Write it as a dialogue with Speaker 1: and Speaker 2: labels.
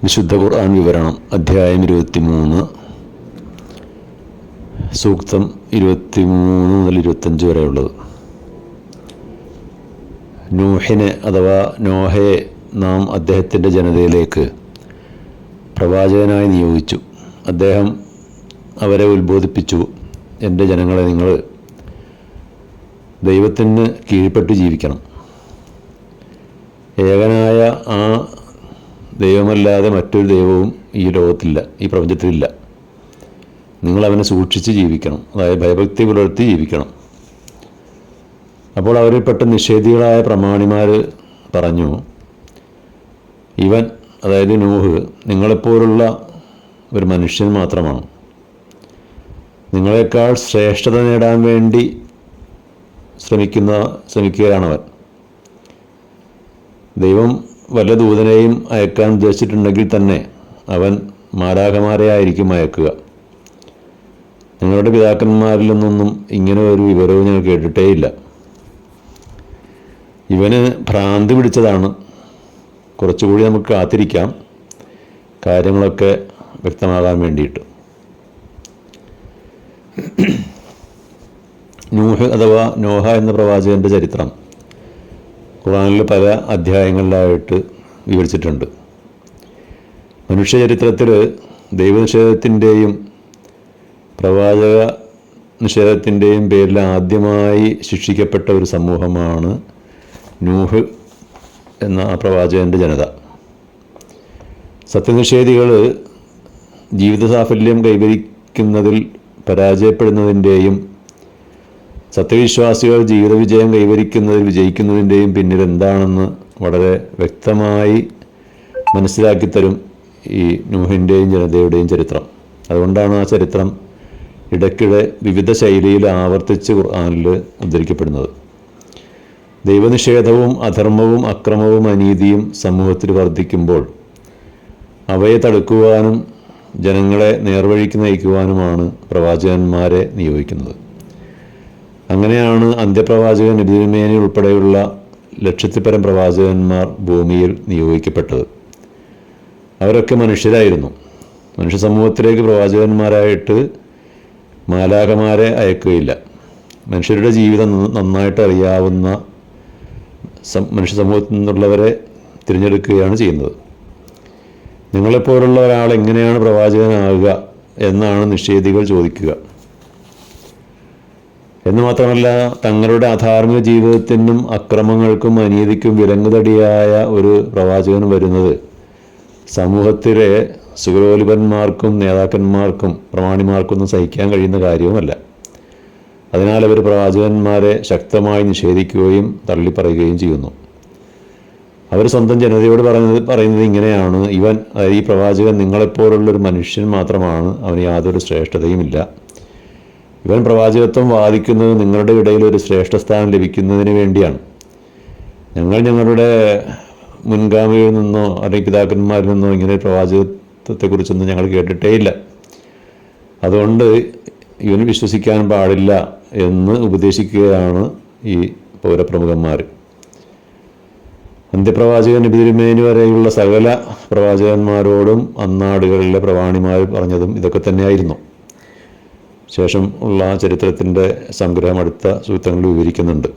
Speaker 1: വിശുദ്ധ ഖുർആൻ വിവരണം അധ്യായം 23 സൂക്തം 23 മുതൽ 25 വരെയുള്ളത്. നൂഹിനെ അഥവാ നോഹയെ നാം അദ്ദേഹത്തിൻ്റെ ജനതയിലേക്ക് പ്രവാചകനായി നിയോഗിച്ചു. അദ്ദേഹം അവരെ ഉത്ബോധിപ്പിച്ചു, എൻ്റെ ജനങ്ങളെ, നിങ്ങൾ ദൈവത്തിന് കീഴ്പ്പെട്ട് ജീവിക്കണം. ഏകനായ ആ ദൈവമല്ലാതെ മറ്റൊരു ദൈവവും ഈ ലോകത്തില്ല, ഈ പ്രപഞ്ചത്തിലില്ല. നിങ്ങളവനെ സൂക്ഷിച്ച് ജീവിക്കണം, അതായത് ഭയഭക്തി പുലർത്തി ജീവിക്കണം. അപ്പോൾ അവരിൽപ്പെട്ട നിഷേധികളായ പ്രമാണിമാർ പറഞ്ഞു, ഇവൻ, അതായത് നൂഹ്, നിങ്ങളെപ്പോലുള്ള ഒരു മനുഷ്യൻ മാത്രമാണ്. നിങ്ങളെക്കാൾ ശ്രേഷ്ഠത നേടാൻ വേണ്ടി ശ്രമിക്കുകയാണവൻ. ദൈവം വല്ല ദൂതനെയും അയക്കാൻ ഉദ്ദേശിച്ചിട്ടുണ്ടെങ്കിൽ തന്നെ അവൻ മാലാഖമാരെ ആയിരിക്കും അയക്കുക. നിങ്ങളുടെ പിതാക്കന്മാരിൽ നിന്നൊന്നും ഇങ്ങനെ ഒരു വിവരവും ഞാൻ കേട്ടിട്ടേയില്ല. ഇവന് ഭ്രാന്തി പിടിച്ചതാണ്. കുറച്ചുകൂടി നമുക്ക് കാത്തിരിക്കാം, കാര്യങ്ങളൊക്കെ വ്യക്തമാകാൻ വേണ്ടിയിട്ട്. നൂഹ് അഥവാ നോഹ എന്ന പ്രവാചകൻ്റെ ചരിത്രം ഖുർആനിൽ പല അധ്യായങ്ങളിലായിട്ട് വിവരിച്ചിട്ടുണ്ട്. മനുഷ്യചരിത്രത്തിൽ ദൈവനിഷേധത്തിൻ്റെയും പ്രവാചക നിഷേധത്തിൻ്റെയും പേരിൽ ആദ്യമായി ശിക്ഷിക്കപ്പെട്ട ഒരു സമൂഹമാണ് നൂഹ് എന്ന ആ പ്രവാചകൻ്റെ ജനത. സത്യനിഷേധികൾ ജീവിത സാഫല്യം കൈവരിക്കുന്നതിൽ പരാജയപ്പെടുന്നതിൻ്റെയും സത്യവിശ്വാസികൾ ജീവിത വിജയം കൈവരിക്കുന്നതിൽ വിജയിക്കുന്നതിൻ്റെയും പിന്നിൽ എന്താണെന്ന് വളരെ വ്യക്തമായി മനസ്സിലാക്കിത്തരും ഈ നൂഹിൻ്റെയും ജനതയുടെയും ചരിത്രം. അതുകൊണ്ടാണ് ആ ചരിത്രം ഇടയ്ക്കിടെ വിവിധ ശൈലിയിൽ ആവർത്തിച്ച് ഖുർആനിൽ ഉദ്ധരിക്കപ്പെടുന്നത്. ദൈവനിഷേധവും അധർമ്മവും അക്രമവും അനീതിയും സമൂഹത്തിൽ വർദ്ധിക്കുമ്പോൾ അവയെ തടുക്കുവാനും ജനങ്ങളെ നേർവഴിക്ക് നയിക്കുവാനുമാണ് പ്രവാചകന്മാരെ നിയോഗിക്കുന്നത്. അങ്ങനെയാണ് അന്ത്യപ്രവാചകൻ നബി തിരുമേനി ഉൾപ്പെടെയുള്ള ലക്ഷത്തിൽപ്പരം പ്രവാചകന്മാർ ഭൂമിയിൽ നിയോഗിക്കപ്പെട്ടത്. അവരൊക്കെ മനുഷ്യരായിരുന്നു. മനുഷ്യ സമൂഹത്തിലേക്ക് പ്രവാചകന്മാരായിട്ട് മാലാഖമാരെ അയക്കുകയില്ല. മനുഷ്യരുടെ ജീവിതം നന്നായിട്ട് അറിയാവുന്ന മനുഷ്യ സമൂഹത്തിൽ നിന്നുള്ളവരെ തിരഞ്ഞെടുക്കുകയാണ് ചെയ്യുന്നത്. നിങ്ങളെപ്പോലുള്ള ഒരാൾ എങ്ങനെയാണ് പ്രവാചകനാവുക എന്നാണ് നിഷേധികൾ ചോദിക്കുക. എന്ന് മാത്രമല്ല, തങ്ങളുടെ അധാർമിക ജീവിതത്തിനും അക്രമങ്ങൾക്കും അനീതിക്കും വിലങ്ങുതടിയായ ഒരു പ്രവാചകൻ വരുന്നത് സമൂഹത്തിലെ സുഖലോലുപന്മാർക്കും നേതാക്കന്മാർക്കും പ്രമാണിമാർക്കൊന്നും സഹിക്കാൻ കഴിയുന്ന കാര്യവുമല്ല. അതിനാൽ അവർ പ്രവാചകന്മാരെ ശക്തമായി നിഷേധിക്കുകയും തള്ളിപ്പറയുകയും ചെയ്യുന്നു. അവർ സ്വന്തം ജനതയോട് പറയുന്നത് ഇങ്ങനെയാണ്: ഇവൻ, ഈ പ്രവാചകൻ നിങ്ങളെപ്പോലുള്ളൊരു മനുഷ്യൻ മാത്രമാണ്, അവന് യാതൊരു ശ്രേഷ്ഠതയുമില്ല. ഇവൻ പ്രവാചകത്വം വാദിക്കുന്നത് നിങ്ങളുടെ ഇടയിൽ ഒരു ശ്രേഷ്ഠസ്ഥാനം ലഭിക്കുന്നതിന് വേണ്ടിയാണ്. ഞങ്ങൾ ഞങ്ങളുടെ മുൻഗാമികളിൽ നിന്നോ അല്ലെങ്കിൽ പിതാക്കന്മാരിൽ നിന്നോ ഇങ്ങനെ പ്രവാചകത്വത്തെക്കുറിച്ചൊന്നും ഞങ്ങൾ കേട്ടിട്ടേയില്ല. അതുകൊണ്ട് ഇവന് വിശ്വസിക്കാൻ പാടില്ല എന്ന് ഉപദേശിക്കുകയാണ് ഈ പൗരപ്രമുഖന്മാർ. അന്ത്യപ്രവാചകൻ നബി തിരുമേനി വരെയുള്ള സകല പ്രവാചകന്മാരോടും അന്നാടുകളിലെ പ്രവാണിമാർ പറഞ്ഞതും ഇതൊക്കെ തന്നെയായിരുന്നു. ശേഷം ഉള്ള ചരിത്രത്തിൻ്റെ സംഗ്രഹം അടുത്ത സൂത്രങ്ങളിൽ വിവരിക്കുന്നുണ്ട്.